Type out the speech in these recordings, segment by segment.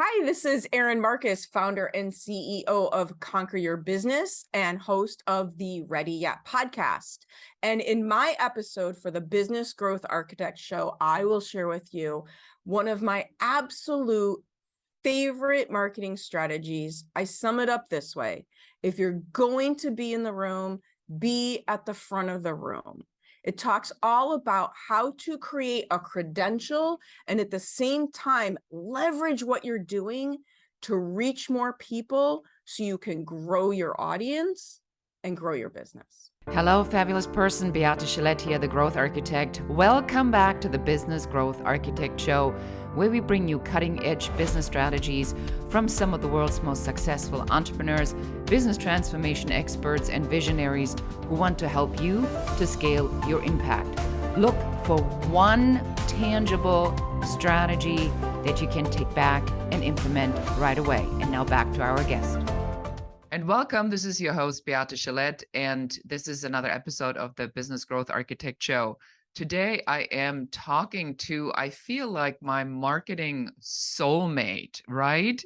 Hi, this is Erin Marcus, founder and CEO of Conquer Your Business and host of the Ready Yet podcast. And in my episode for the Business Growth Architect Show, I will share with you one of my absolute favorite marketing strategies. I sum it up this way. If you're going to be in the room, be at the front of the room. It talks all about how to create a credential and at the same time, leverage what you're doing to reach more people so you can grow your audience and grow your business. Hello, fabulous person. Beate Gillette here, the Growth Architect. Welcome back to the Business Growth Architect Show, where we bring you cutting-edge business strategies from some of the world's most successful entrepreneurs, business transformation experts, and visionaries who want to help you to scale your impact. Look for one tangible strategy that you can take back and implement right away. And now back to our guest. And welcome. This is your host, Beate Gillette, and this is another episode of the Business Growth Architect Show. Today, I am talking to, I feel like my marketing soulmate, right?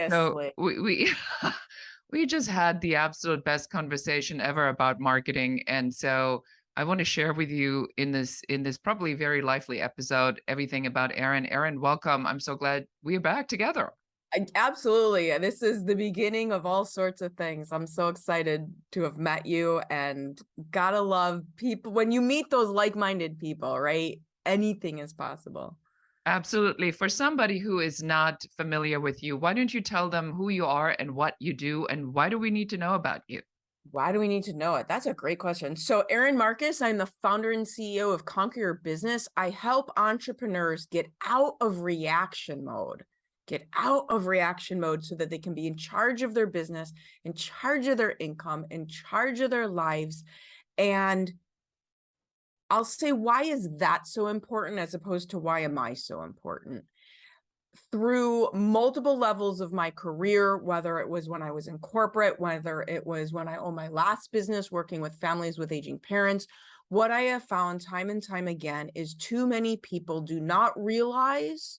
So Seriously. we just had the absolute best conversation ever about marketing, and so I want to share with you in this probably very lively episode everything about Erin. Erin, welcome. I'm so glad we're back together. Absolutely. This is the beginning of all sorts of things. I'm so excited to have met you and gotta love people. When you meet those like-minded people, right? Anything is possible. Absolutely. For somebody who is not familiar with you, why don't you tell them who you are and what you do, and why do we need to know about you? Why do we need to know it? That's a great question. So Erin Marcus, I'm the founder and CEO of Conquer Your Business. I help entrepreneurs get out of reaction mode. Get out of reaction mode so that they can be in charge of their business, in charge of their income, in charge of their lives. And I'll say, why is that so important as opposed to why am I so important? Through multiple levels of my career, whether it was when I was in corporate, whether it was when I owned my last business working with families with aging parents, what I have found time and time again is too many people do not realize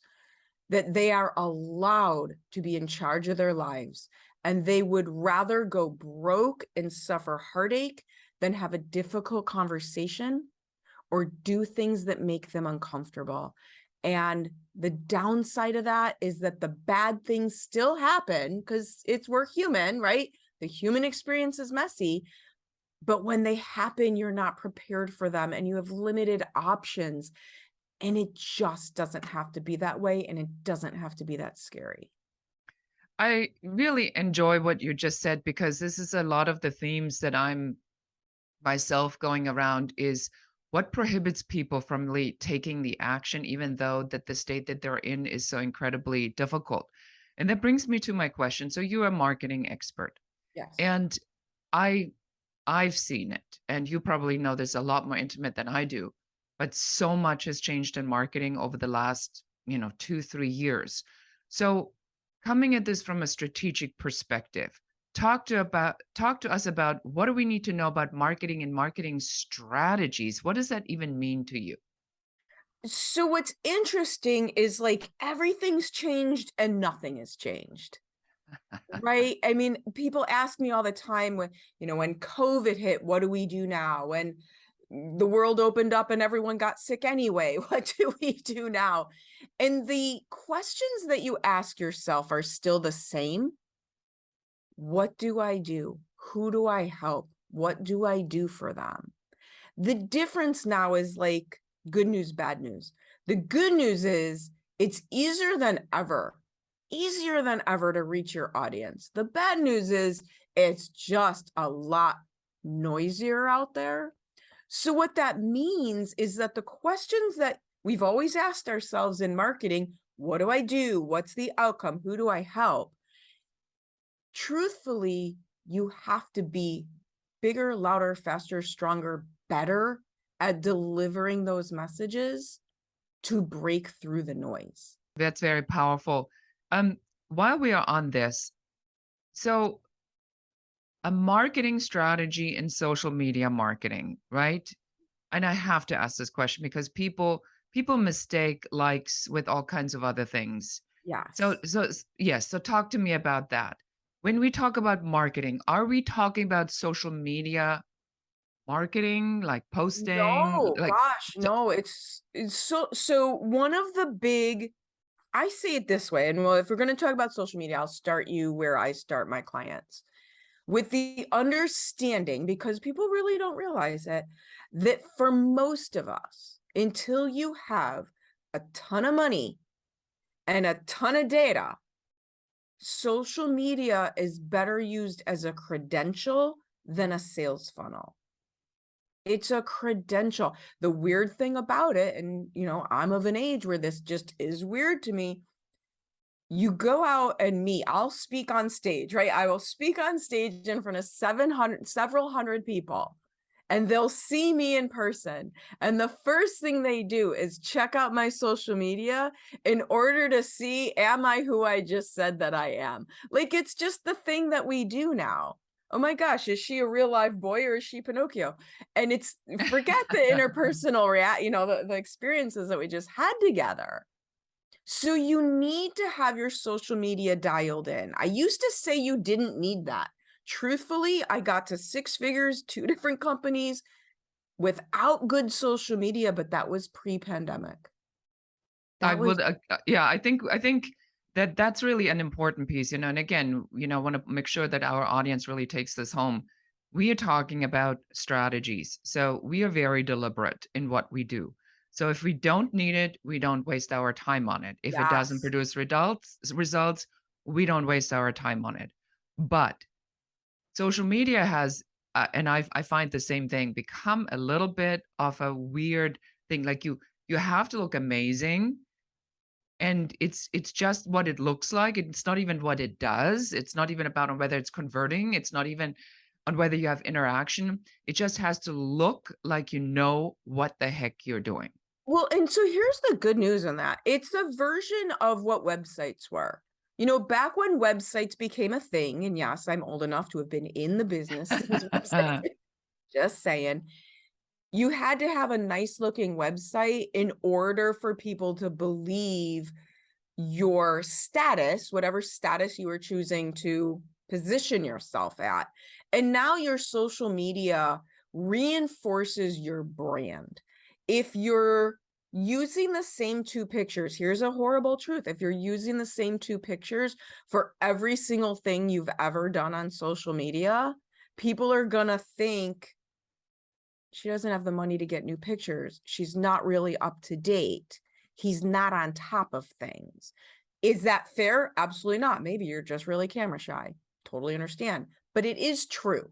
that they are allowed to be in charge of their lives, and they would rather go broke and suffer heartache than have a difficult conversation or do things that make them uncomfortable. And the downside of that is that the bad things still happen because we're human, right? The human experience is messy, but when they happen, you're not prepared for them and you have limited options. And it just doesn't have to be that way, and it doesn't have to be that scary. I really enjoy what you just said, because this is a lot of the themes that I'm myself going around is what prohibits people from taking the action, even though that the state that they're in is so incredibly difficult. And that brings me to my question. So you're a marketing expert, Yes. and I've seen it, and you probably know this a lot more intimate than I do, but so much has changed in marketing over the last, 2, 3 years. So coming at this from a strategic perspective, talk to us about what do we need to know about marketing and marketing strategies? What does that even mean to you? So what's interesting is like everything's changed and nothing has changed. Right? I mean, people ask me all the time when COVID hit, what do we do now? When the world opened up and everyone got sick anyway, what do we do now? And the questions that you ask yourself are still the same. What do I do? Who do I help? What do I do for them? The difference now is like good news, bad news. The good news is it's easier than ever to reach your audience. The bad news is it's just a lot noisier out there. So what that means is that the questions that we've always asked ourselves in marketing, what do I do? What's the outcome? Who do I help? Truthfully, you have to be bigger, louder, faster, stronger, better at delivering those messages to break through the noise. That's very powerful. While we are on this, so a marketing strategy in social media marketing, right? And I have to ask this question because people mistake likes with all kinds of other things. So, Yes. yes. So talk to me about that. When we talk about marketing, are we talking about social media marketing, like posting, No, like, gosh, t- no, it's so one of the big I say it this way, and well, if we're going to talk about social media, I'll start you where I start my clients with the understanding, because people really don't realize it, that for most of us, until you have a ton of money and a ton of data, social media is better used as a credential than a sales funnel. It's a credential. The weird thing about it, and I'm of an age where this just is weird to me. You go out and meet, I'll speak on stage, right? I will speak on stage in front of several hundred people, and they'll see me in person. And the first thing they do is check out my social media in order to see, am I who I just said that I am? Like, it's just the thing that we do now. Oh my gosh, is she a real live boy or is she Pinocchio? And it's forget the interpersonal the experiences that we just had together. So you need to have your social media dialed in. I used to say you didn't need that. Truthfully, I got to six figures, two different companies without good social media, but that was pre-pandemic. I That was would, yeah, I think that that's really an important piece, and again, I want to make sure that our audience really takes this home. We are talking about strategies, so we are very deliberate in what we do. So if we don't need it, we don't waste our time on it. If it doesn't yes. produce results, we don't waste our time on it. But social media has, and I find the same thing, become a little bit of a weird thing. Like you have to look amazing, and it's just what it looks like. It's not even what it does. It's not even about on whether it's converting. It's not even on whether you have interaction. It just has to look like you know what the heck you're doing. Well, and so here's the good news on that. It's a version of what websites were. Back when websites became a thing, and yes, I'm old enough to have been in the business since websites, just saying. You had to have a nice looking website in order for people to believe your status, whatever status you were choosing to position yourself at. And now your social media reinforces your brand. If you're using the same two pictures, here's a horrible truth. If you're using the same two pictures for every single thing you've ever done on social media, people are going to think she doesn't have the money to get new pictures. She's not really up to date. He's not on top of things. Is that fair? Absolutely not. Maybe you're just really camera shy. Totally understand. But it is true.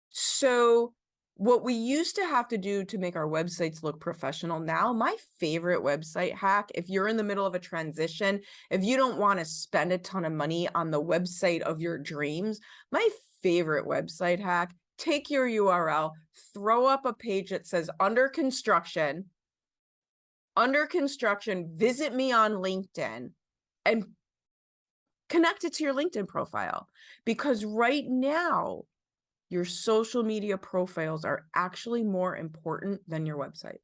So what we used to have to do to make our websites look professional, now my favorite website hack, if you're in the middle of a transition, if you don't want to spend a ton of money on the website of your dreams, my favorite website hack, take your URL, throw up a page that says under construction, visit me on LinkedIn, and connect it to your LinkedIn profile. Because right now, your social media profiles are actually more important than your website.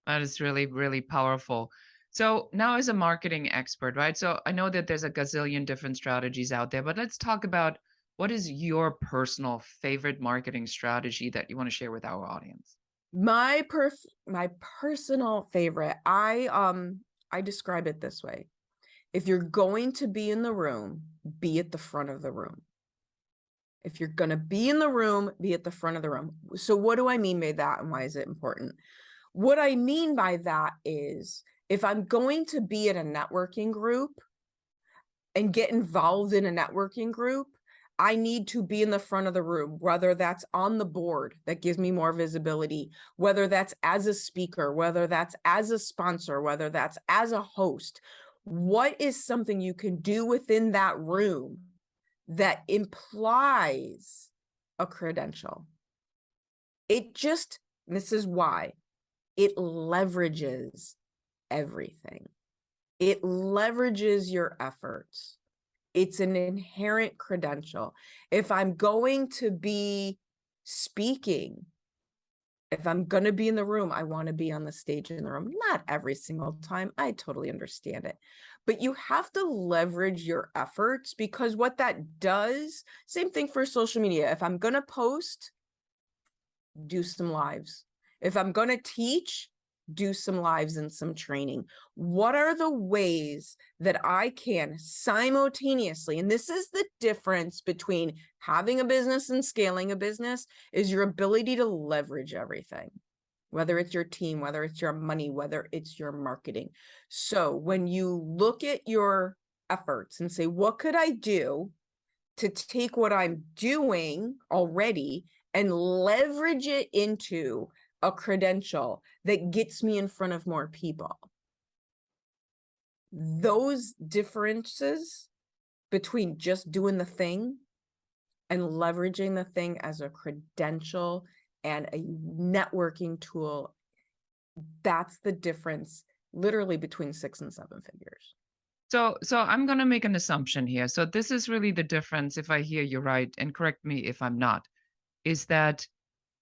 That is really, really powerful. So now as a marketing expert, right? So I know that there's a gazillion different strategies out there, but let's talk about what is your personal favorite marketing strategy that you want to share with our audience? My personal favorite, I describe it this way. If you're going to be in the room, be at the front of the room. If you're going to be in the room, be at the front of the room. So what do I mean by that, and why is it important? What I mean by that is, if I'm going to be at a networking group and get involved in a networking group, I need to be in the front of the room, whether that's on the board that gives me more visibility, whether that's as a speaker, whether that's as a sponsor, whether that's as a host. What is something you can do within that room that implies a credential? This is why it leverages everything. It leverages your efforts. It's an inherent credential. If I'm going to be speaking, if I'm going to be in the room, I want to be on the stage in the room. Not every single time. I totally understand it. but you have to leverage your efforts, because what that does, same thing for social media. If I'm going to post, do some lives. If I'm going to teach, do some lives and some training. What are the ways that I can simultaneously, and this is the difference between having a business and scaling a business, is your ability to leverage everything, whether it's your team, whether it's your money, whether it's your marketing. So when you look at your efforts and say, what could I do to take what I'm doing already and leverage it into a credential that gets me in front of more people? Those differences between just doing the thing and leveraging the thing as a credential and a networking tool, that's the difference literally between 6 and 7 figures. So I'm going to make an assumption here. So this is really the difference, if I hear you right, and correct me if I'm not, is that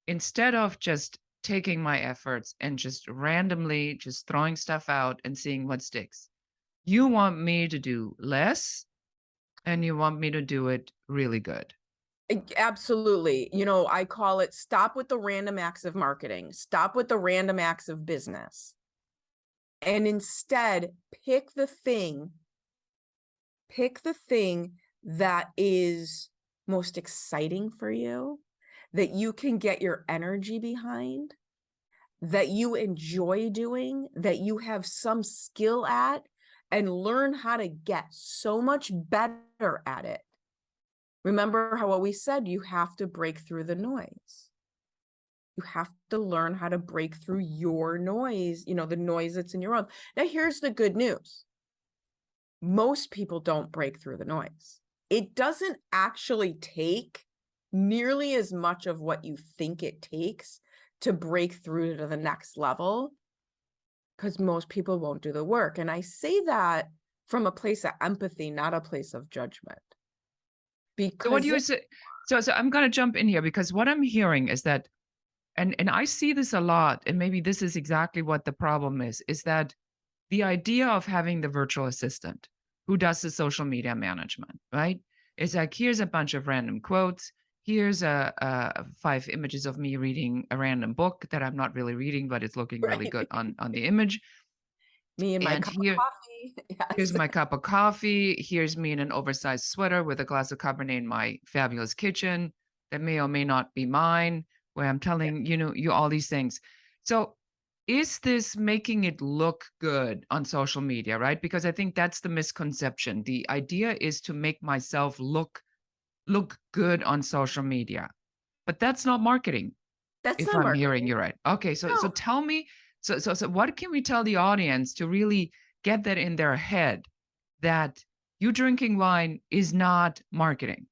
instead of just taking my efforts and just randomly just throwing stuff out and seeing what sticks, you want me to do less and you want me to do it really good. Absolutely. You know, I call it stop with the random acts of marketing, stop with the random acts of business, and instead pick the thing that is most exciting for you, that you can get your energy behind, that you enjoy doing, that you have some skill at, and learn how to get so much better at it. Remember how what we said, you have to break through the noise. You have to learn how to break through your noise, you know, the noise that's in your own. Now, here's the good news. Most people don't break through the noise. It doesn't actually take nearly as much of what you think it takes to break through to the next level, because most people won't do the work. And I say that from a place of empathy, not a place of judgment. So what Because do you say? So I'm going to jump in here because what I'm hearing is that, and I see this a lot, and maybe this is exactly what the problem is that the idea of having the virtual assistant who does the social media management, right? It's like, here's a bunch of random quotes. Here's a 5 images of me reading a random book that I'm not really reading, but it's looking really right, good on the image. me and my And cup of coffee. here's Yes. my cup of coffee. Here's me in an oversized sweater with a glass of Cabernet in my fabulous kitchen that may or may not be mine, where I'm Yeah. telling you all these things. So is this making it look good on social media, right? Because I think that's the misconception. The idea is to make myself look good on social media. But that's not marketing, That's if not I'm hearing marketing. you right. Okay, so No. tell me, so what can we tell the audience to really get that in their head that you drinking wine is not marketing?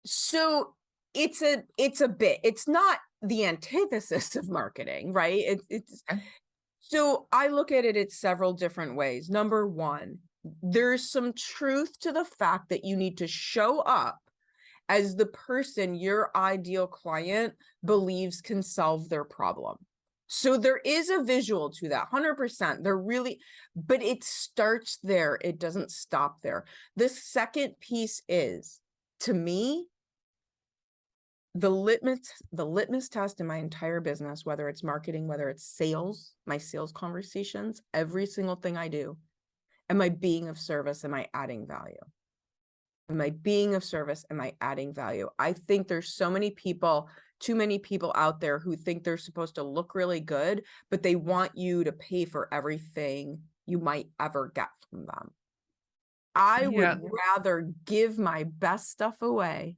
So it's not the antithesis of marketing, right? It's Okay. so I look at it several different ways. Number one, there's some truth to the fact that you need to show up as the person your ideal client believes can solve their problem. So there is a visual to that, 100%. There really, but it starts there. It doesn't stop there. The second piece is, to me, the litmus test in my entire business, whether it's marketing, whether it's sales, my sales conversations, every single thing I do, am I being of service? Am I adding value? Am I being of service? Am I adding value? I think there's so many people, too many people out there who think they're supposed to look really good, but they want you to pay for everything you might ever get from them. I Yeah, would rather give my best stuff away,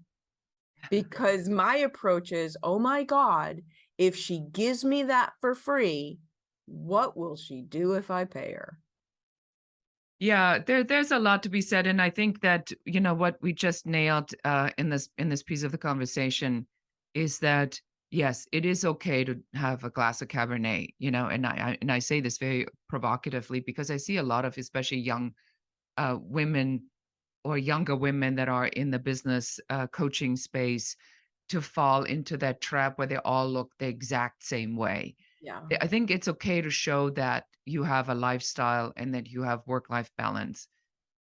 because my approach is, oh my God, if she gives me that for free, what will she do if I pay her? yeah, there's a lot to be said, and I think that what we just nailed in this piece of the conversation is that yes, it is okay to have a glass of Cabernet, and I say this very provocatively because I see a lot of especially young women or younger women that are in the business coaching space to fall into that trap where they all look the exact same way. Yeah. I think it's okay to show that you have a lifestyle and that you have work-life balance.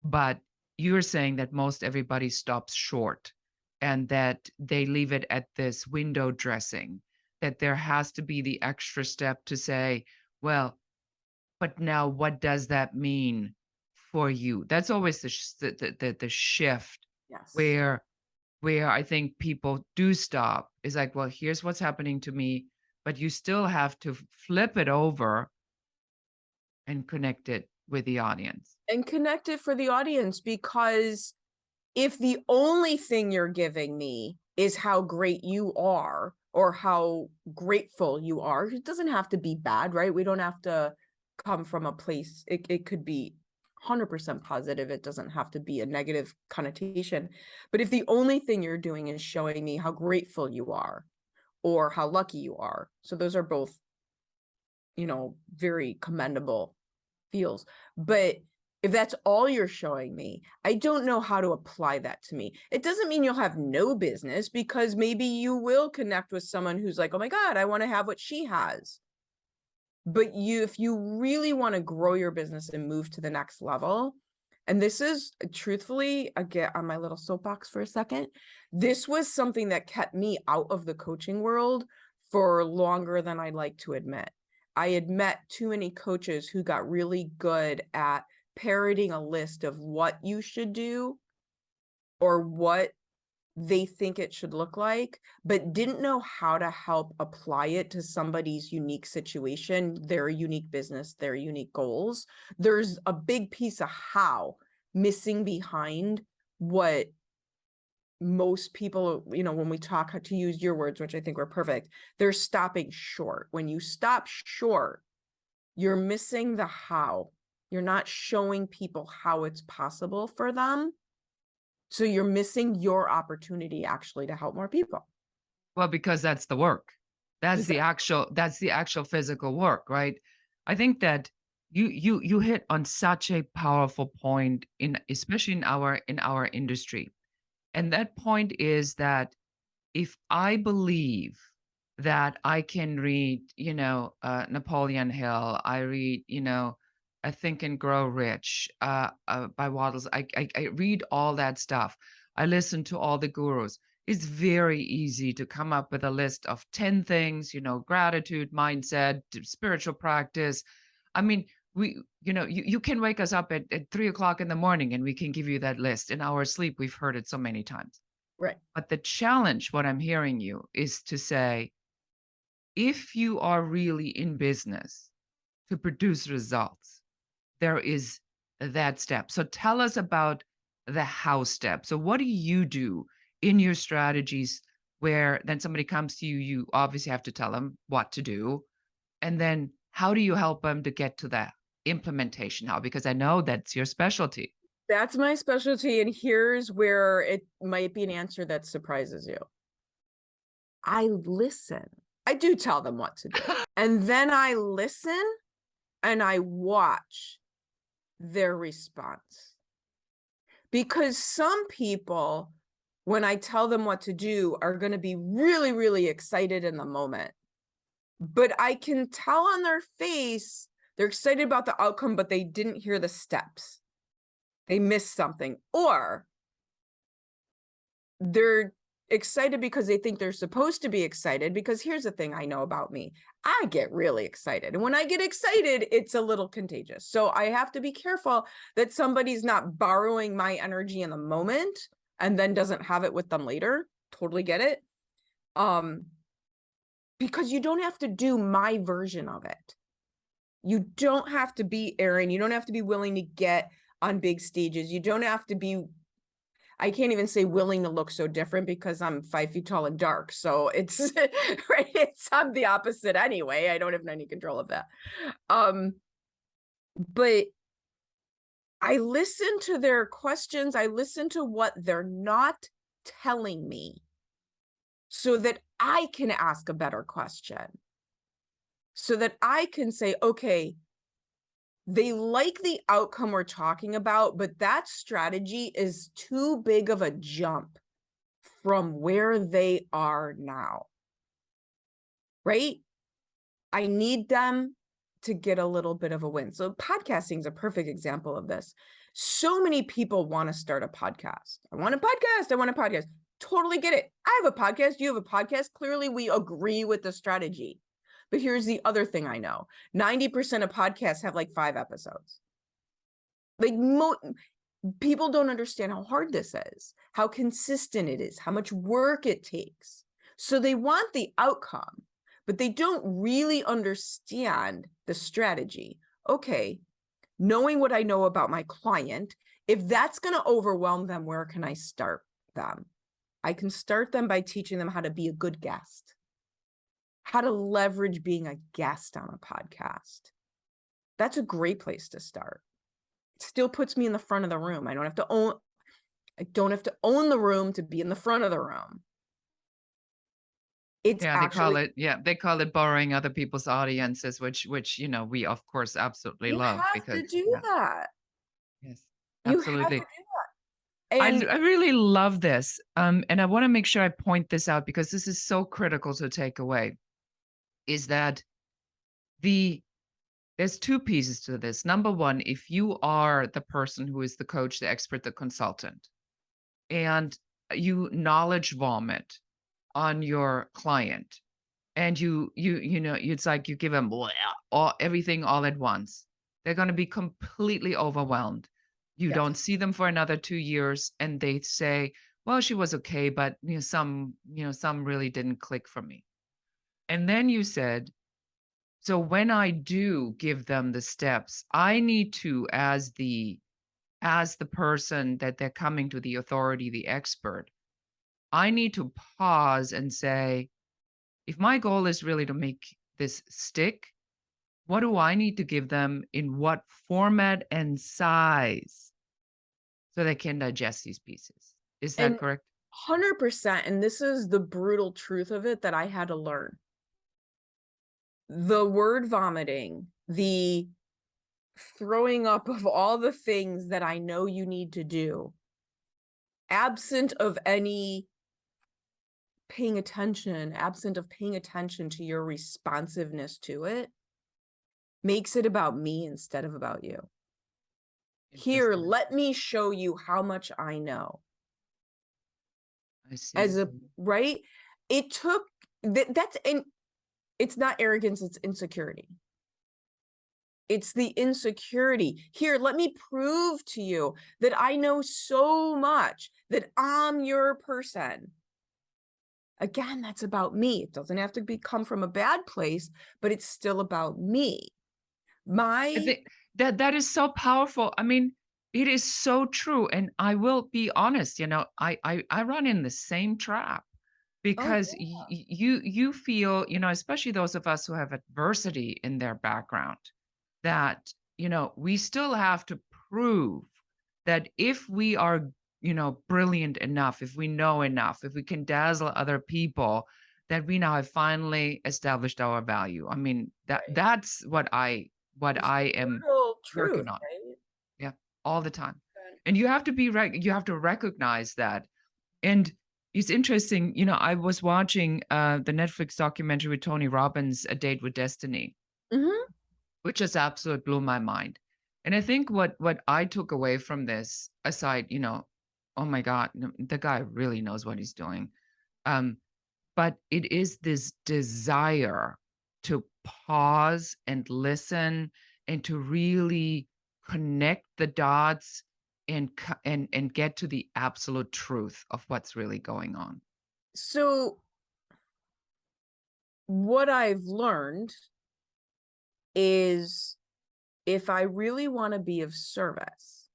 But you're saying that most everybody stops short and that they leave it at this window dressing, that there has to be the extra step to say, well, but now what does that mean for you? That's always the shift Yes. where I think people do stop. Is like, well, here's what's happening to me, but you still have to flip it over and connect it with the audience. And connect it for the audience, because if the only thing you're giving me is how great you are or how grateful you are, it doesn't have to be bad, right? We don't have to come from a place, it could be 100% positive. It doesn't have to be a negative connotation. But if the only thing you're doing is showing me how grateful you are or how lucky you are, so those are both, very commendable feels. But if that's all you're showing me, I don't know how to apply that to me. It doesn't mean you'll have no business, because maybe you will connect with someone who's like, oh my God, I want to have what she has. But if you really want to grow your business and move to the next level, and this is truthfully, I get on my little soapbox for a second, this was something that kept me out of the coaching world for longer than I'd like to admit. I had met too many coaches who got really good at parroting a list of what you should do or what they think it should look like, but didn't know how to help apply it to somebody's unique situation, their unique business, their unique goals. There's a big piece of how missing behind what most people, when we talk, to use your words, which I think were perfect, they're stopping short. When you stop short, you're missing the how. You're not showing people how it's possible for them. So you're missing your opportunity actually to help more people. Well, because that's the work. Exactly. That's the actual physical work, right? I think that you hit on such a powerful point, in especially in our industry. And that point is that if I believe that I can read, Napoleon Hill, I read, I Think and Grow Rich by Waddles. I read all that stuff. I listen to all the gurus. It's very easy to come up with a list of 10 things, gratitude, mindset, spiritual practice. I mean, you can wake us up at 3 o'clock in the morning and we can give you that list. In our sleep, we've heard it so many times. Right. But the challenge, what I'm hearing you, is to say, if you are really in business to produce results, there is that step. So tell us about the how step. So what do you do in your strategies where then somebody comes to you, you obviously have to tell them what to do. And then how do you help them to get to that implementation now? Because I know that's your specialty. That's my specialty. And here's where it might be an answer that surprises you. I listen. I do tell them what to do. And then I listen and I watch their response. Because some people, when I tell them what to do, are going to be really, really excited in the moment. But I can tell on their face, they're excited about the outcome, but they didn't hear the steps. They missed something. Or they're excited because they think they're supposed to be excited, because here's the thing I know about me. I get really excited. And when I get excited, it's a little contagious. So I have to be careful that somebody's not borrowing my energy in the moment and then doesn't have it with them later. Totally get it. Because you don't have to do my version of it. You don't have to be Erin. You don't have to be willing to get on big stages. You don't have to be, I can't even say willing to look so different, because I'm 5 feet tall and dark. So it's right. I'm the opposite anyway. I don't have any control of that. But I listen to their questions. I listen to what they're not telling me so that I can ask a better question. So that I can say, okay, they like the outcome we're talking about, but that strategy is too big of a jump from where they are now, right? I need them to get a little bit of a win. So podcasting is a perfect example of this. So many people want to start a podcast. I want a podcast. I want a podcast. Totally get it. I have a podcast. You have a podcast. Clearly, we agree with the strategy. But here's the other thing I know. 90% of podcasts have like 5 episodes. Like people don't understand how hard this is, how consistent it is, how much work it takes. So they want the outcome, but they don't really understand the strategy. Okay, knowing what I know about my client, if that's going to overwhelm them, where can I start them? I can start them by teaching them how to be a good guest, how to leverage being a guest on a podcast. That's a great place to start. It still puts me in the front of the room. I don't have to own the room to be in the front of the room. It's Yeah, they call it borrowing other people's audiences, which we of course absolutely you love, have because to do that. yes, You have to absolutely. do that. And I really love this. And I want to make sure I point this out, because this is so critical to take away, is that there's 2 pieces to this. Number 1, if you are the person who is the coach, the expert, the consultant, and you knowledge vomit on your client, and it's like you give them everything all at once, they're going to be completely overwhelmed. You yes. don't see them for another 2 years, and they say, well, she was okay, but some really didn't click for me. And then you said, so when I do give them the steps, I need to, as the person that they're coming to, the authority, the expert, I need to pause and say, if my goal is really to make this stick, what do I need to give them, in what format and size, so they can digest these pieces? Is that And correct? 100%. And this is the brutal truth of it that I had to learn. The word vomiting, the throwing up of all the things that I know you need to do, absent of paying attention to your responsiveness to it, makes it about me instead of about you. Here, Interesting. let me show you how much I know. I see. Right? It took it's not arrogance, it's insecurity. It's the insecurity. Here, let me prove to you that I know so much, that I'm your person. Again, that's about me. It doesn't have to come from a bad place, but it's still about me. I think that is so powerful. I mean, it is so true. And I will be honest, I run in the same trap, because you feel, especially those of us who have adversity in their background, that, we still have to prove that if we are, brilliant enough, if we know enough, if we can dazzle other people, that we now have finally established our value. I mean, that's what I am truth, working on. right? Yeah, all the time. And you have to you have to recognize that. And it's interesting, I was watching the Netflix documentary with Tony Robbins, A Date with Destiny, Mm-hmm. which just absolutely blew my mind. And I think what I took away from this, aside, oh my God, the guy really knows what he's doing. But it is this desire to pause and listen, and to really connect the dots, and get to the absolute truth of what's really going on. So what I've learned is, if I really want to be of service,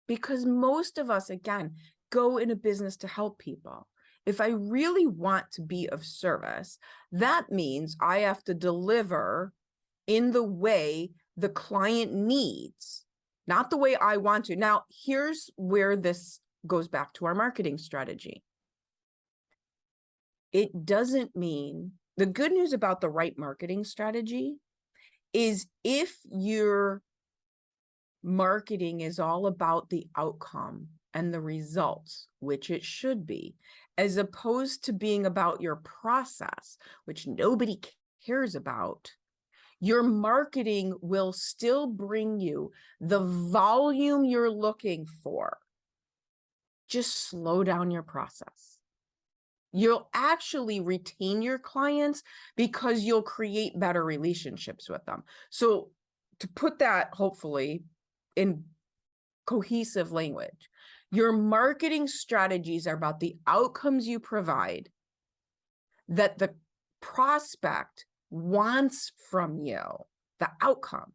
because most of us, again, go in a business to help people. If I really want to be of service, that means I have to deliver in the way the client needs, not the way I want to. Now, here's where this goes back to our marketing strategy. It doesn't mean, the good news about the right marketing strategy is, if your marketing is all about the outcome and the results, which it should be, as opposed to being about your process, which nobody cares about, Your marketing will still bring you the volume you're looking for. Just slow down your process. You'll actually retain your clients because you'll create better relationships with them. So to put that hopefully in cohesive language, your marketing strategies are about the outcomes you provide that the prospect wants from you, the outcome.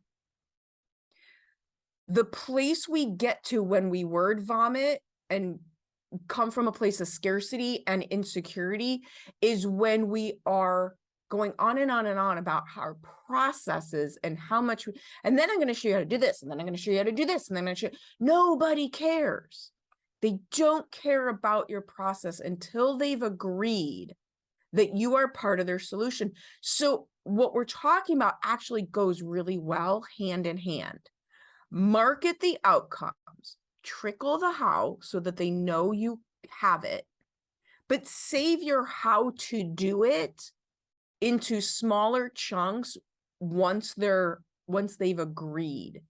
The place we get to when we word vomit and come from a place of scarcity and insecurity is when we are going on and on and on about our processes and how much and then I'm going to show you how to do this, and then I'm going to show you how to do this, and then I'm going to show you. Nobody cares. They don't care about your process until they've agreed that you are part of their solution. So what we're talking about actually goes really well hand in hand. Market the outcomes, trickle the how so that they know you have it, but save your how to do it into smaller chunks once they've agreed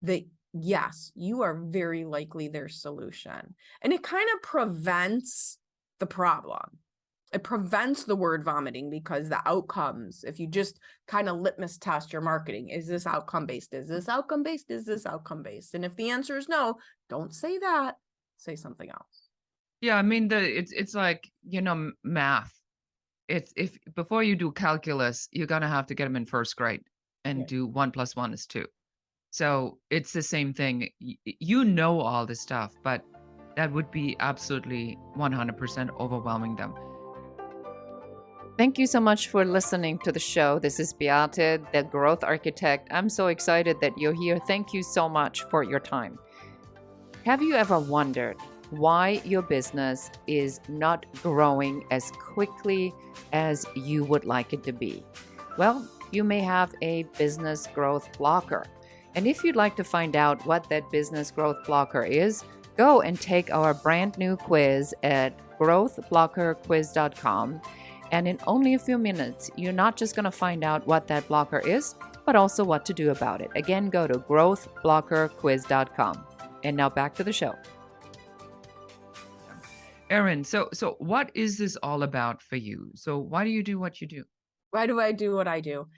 that yes, you are very likely their solution. And it kind of prevents the problem. It prevents the word vomiting because the outcomes, if you just kind of litmus test your marketing, is this outcome based? Is this outcome based? Is this outcome based? And if the answer is no, don't say that. Say something else. Yeah, I mean it's like, math. It's if before you do calculus, you're gonna have to get them in first grade and Yeah. do 1 + 1 is 2. So it's the same thing. You know all this stuff, but that would be absolutely 100% overwhelming them. Thank you so much for listening to the show. This is Beate, the growth architect. I'm so excited that you're here. Thank you so much for your time. Have you ever wondered why your business is not growing as quickly as you would like it to be? Well, you may have a business growth blocker. And if you'd like to find out what that business growth blocker is, go and take our brand new quiz at growthblockerquiz.com. And in only a few minutes, you're not just going to find out what that blocker is, but also what to do about it. Again, go to growthblockerquiz.com. And now back to the show. Erin, so what is this all about for you? So why do you do what you do? Why do I do what I do?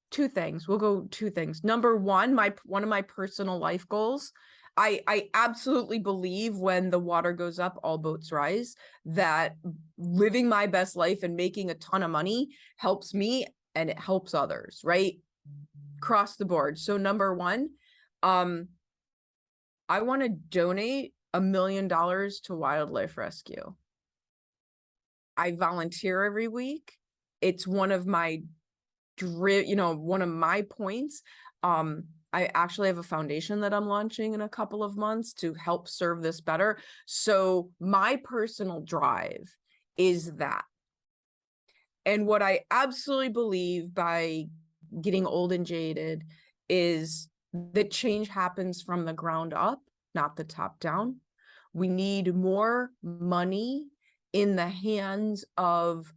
Two things. We'll go two things. Number one, one of my personal life goals. I absolutely believe when the water goes up, all boats rise, that living my best life and making a ton of money helps me and it helps others, right? Across the board. So number one, I want to donate $1 million to wildlife rescue. I volunteer every week. It's one of my one of my points. I actually have a foundation that I'm launching in a couple of months to help serve this better. So my personal drive is that. And what I absolutely believe by getting old and jaded is that change happens from the ground up, not the top down. We need more money in the hands of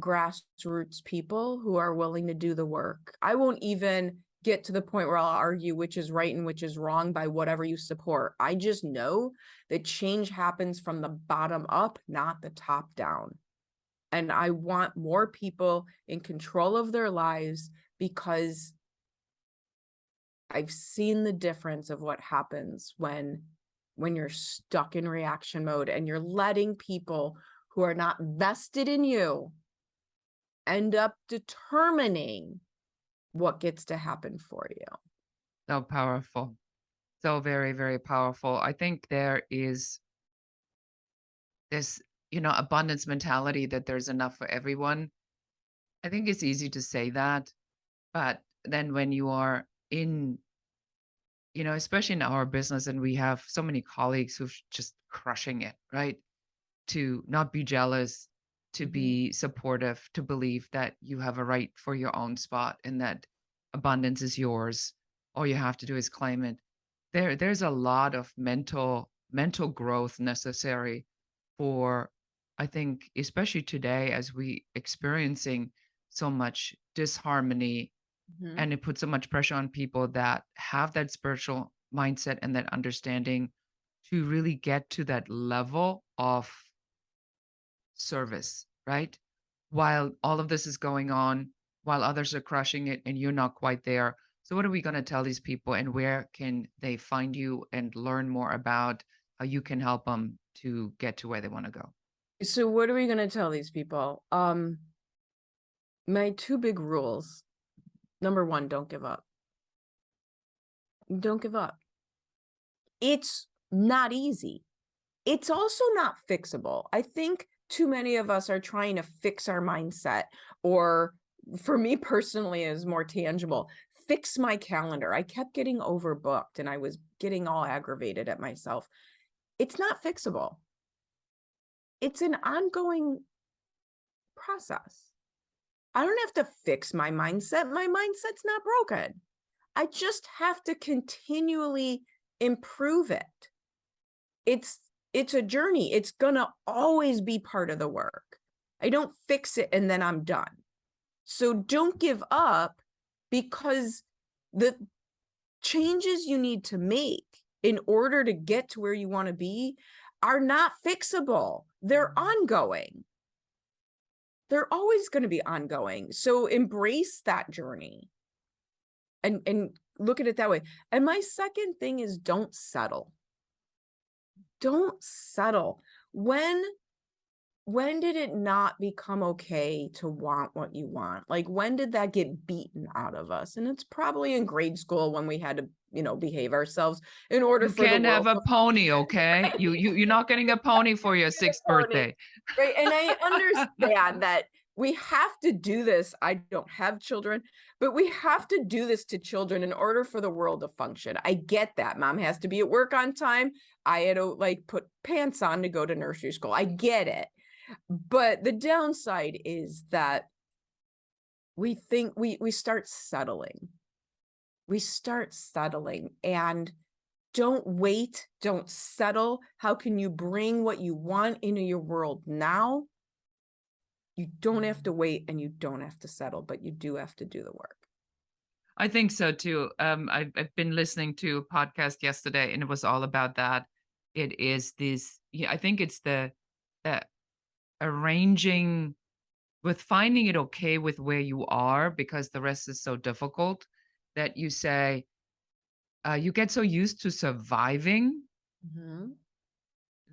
grassroots people who are willing to do the work. I won't even get to the point where I'll argue which is right and which is wrong by whatever you support. I just know that change happens from the bottom up, not the top down. And I want more people in control of their lives because I've seen the difference of what happens when you're stuck in reaction mode and you're letting people who are not vested in you end up determining what gets to happen for you. So powerful. So very, very powerful. I think there is this, abundance mentality that there's enough for everyone. I think it's easy to say that, but then when you are in, especially in our business, and we have so many colleagues who's just crushing it, right? To not be jealous, to be supportive, to believe that you have a right for your own spot and that abundance is yours. All you have to do is claim it. There's a lot of mental growth necessary for, I think, especially today as we experiencing so much disharmony, Mhm. and it puts so much pressure on people that have that spiritual mindset and that understanding to really get to that level of service, right? While all of this is going on, while others are crushing it and you're not quite there. So, what are we going to tell these people, and where can they find you and learn more about how you can help them to get to where they want to go? So what are we going to tell these people? My two big rules. Number one, don't give up. Don't give up. It's not easy. It's also not fixable. I think too many of us are trying to fix our mindset, or for me personally is more tangible, fix my calendar. I kept getting overbooked and I was getting all aggravated at myself. It's not fixable. It's an ongoing process. I don't have to fix my mindset. My mindset's not broken. I just have to continually improve it. It's a journey. It's gonna always be part of the work. I don't fix it and then I'm done. So don't give up, because the changes you need to make in order to get to where you want to be are not fixable. They're ongoing. They're always going to be ongoing. So embrace that journey and look at it that way. And my second thing is don't settle. Don't settle. When did it not become okay to want what you want? Like, when did that get beaten out of us? And it's probably in grade school when we had to, behave ourselves in order You for the can't have world a to pony, okay? You're not getting a pony for your sixth function. birthday. Right. And I understand that we have to do this. I don't have children, but we have to do this to children in order for the world to function. I get that. Mom has to be at work on time. I had to put pants on to go to nursery school. I get it. But the downside is that we think we start settling. We start settling, and don't wait, don't settle. How can you bring what you want into your world now? You don't have to wait and you don't have to settle, but you do have to do the work. I think so too. I've been listening to a podcast yesterday, and it was all about that. It is this. Yeah, I think it's the uh, arranging with finding it okay with where you are, because the rest is so difficult, that you say you get so used to surviving Mhm.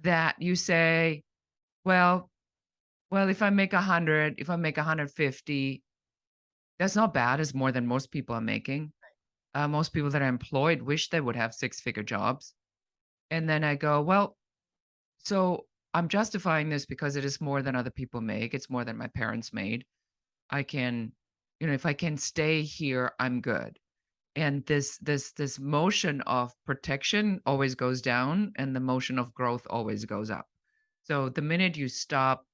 that you say, well, if I make 100, if I make 150, that's not bad. It's more than most people are making. Most people that are employed wish they would have six-figure jobs. And then I go, well, so I'm justifying this because it is more than other people make. It's more than my parents made. I can, if I can stay here, I'm good. And this motion of protection always goes down, and the motion of growth always goes up. So the minute you stop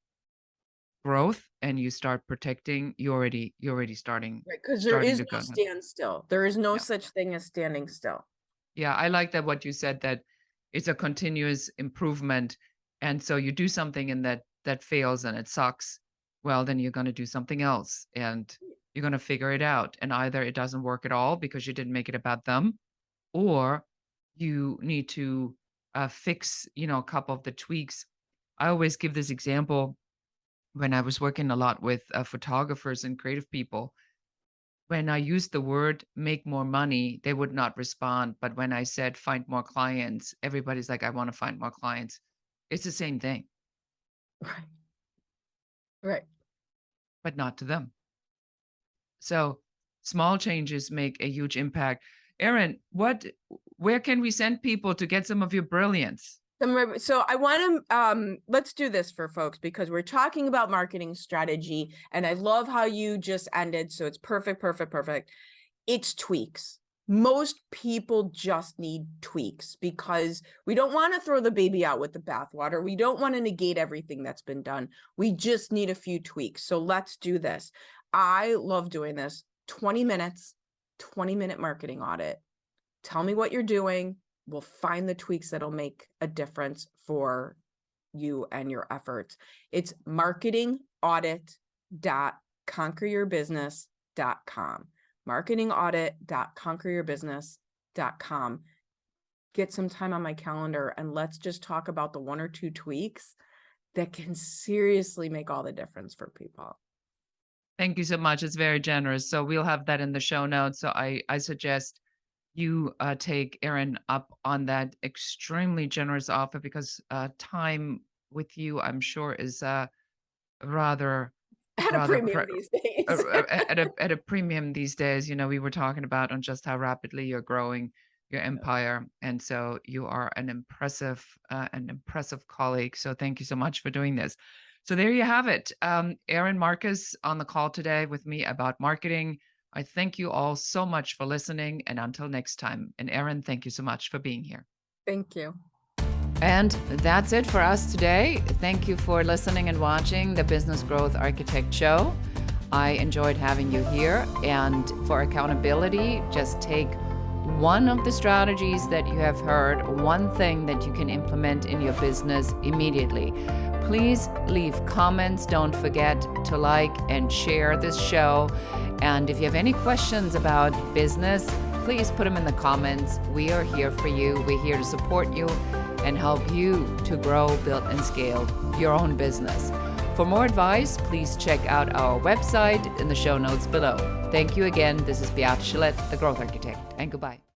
growth and you start protecting, you're already starting Right, because there starting is to no go down. standstill. There is no Yeah. such thing as standing still. Yeah, I like that what you said, that it's a continuous improvement. And so you do something and that fails and it sucks. Well, then you're going to do something else and you're going to figure it out. And either it doesn't work at all because you didn't make it about them, or you need to fix, a couple of the tweaks. I always give this example when I was working a lot with photographers and creative people. When I used the word make more money, they would not respond. But when I said find more clients, everybody's like, I want to find more clients. It's the same thing, Right. Right. but not to them. So small changes make a huge impact. Erin, where can we send people to get some of your brilliance? So I want to let's do this for folks, because we're talking about marketing strategy, and I love how you just ended. So it's perfect, perfect, perfect. It's tweaks. Most people just need tweaks, because we don't want to throw the baby out with the bathwater. We don't want to negate everything that's been done. We just need a few tweaks. So let's do this. I love doing this. 20 minutes, 20-minute marketing audit. Tell me what you're doing. We'll find the tweaks that'll make a difference for you and your efforts. It's marketingaudit.com. marketingaudit.conqueryourbusiness.com. marketingaudit.conqueryourbusiness.com. Get some time on my calendar and let's just talk about the 1 or 2 tweaks that can seriously make all the difference for people. Thank you so much. It's very generous. So we'll have that in the show notes. So I suggest you take Erin up on that extremely generous offer, because time with you, I'm sure, is rather At a premium these days. at a premium these days. You know, we were talking about on just how rapidly you're growing your empire, and so you are an impressive colleague. So thank you so much for doing this. So there you have it. Erin Marcus on the call today with me about marketing. I thank you all so much for listening, and until next time. And Erin, thank you so much for being here. Thank you. And that's it for us today. Thank you for listening and watching the Business Growth Architect Show. I enjoyed having you here. And for accountability, just take one of the strategies that you have heard, one thing that you can implement in your business immediately. Please leave comments. Don't forget to like and share this show. And if you have any questions about business, please put them in the comments. We are here for you. We're here to support you and help you to grow, build, and scale your own business. For more advice, please check out our website in the show notes below. Thank you again. This is Beate Gillette, the Growth Architect, and goodbye.